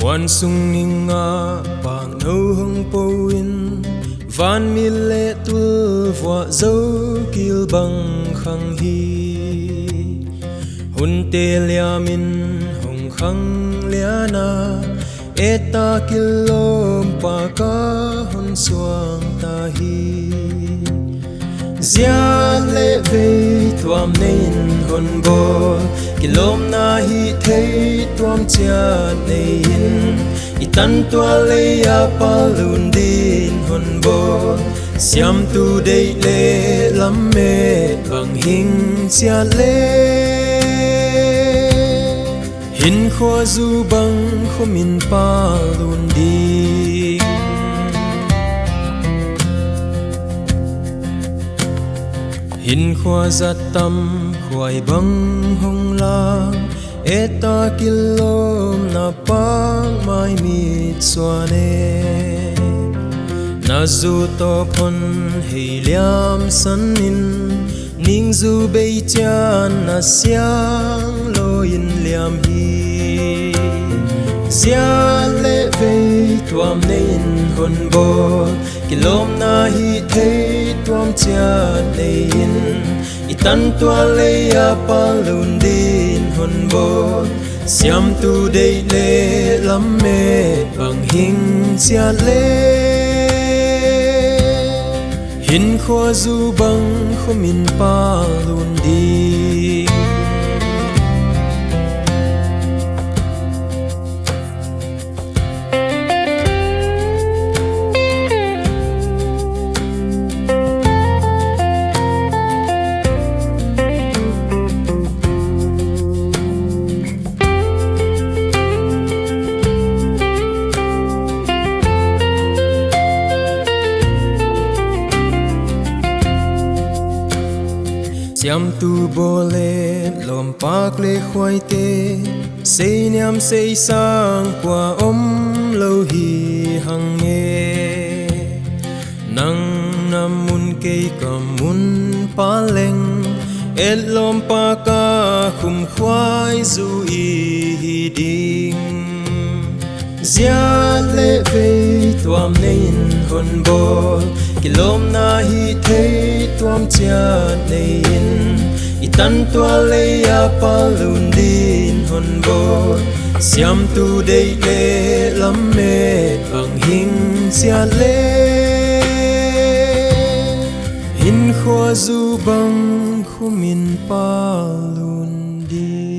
Wan sung ninga pang nâu hông po in van mi lệ tul vua dấu kil bằng khang hi hun te lia min hong khang lia na eta kilom pa ka hun suang ta hi zia lệ về tuam nên hôn bồ kilom na hi thấy tuam chia nên itan tua lệ a palun din hôn bồ siam tu đầy lệ lắm mê bằng hình chia lệ hin khoa du băng khô min palun đi hin khoa giat tâm khoai băng hong lang eta kilom na pang mai mit suane na zu to phon hei liam san in ning zu bei chan na siang lo in liam hi zia lệ về tuam nên hôn bồ kilom na hi thấy tuam chia nên itan tua lệ a palun din hôn bồ siam tu đầy lệ lắm mê bằng hình chia lệ hin khoa du băng khô min palun đi siam tu bole lom pak le khoai te sei niam sei sang qua lo hi hang nghe nang namun kei kamun paleng et lom pa ka khum khoai zu i ding zia lệ về tuam nên hôn bồ kilom na hi thấy tuam chia nên itan tua lệ a palun din hôn bồ siam tu đầy lệ lắm mê bằng hình chia lệ hin khoa du băng khu min palun đi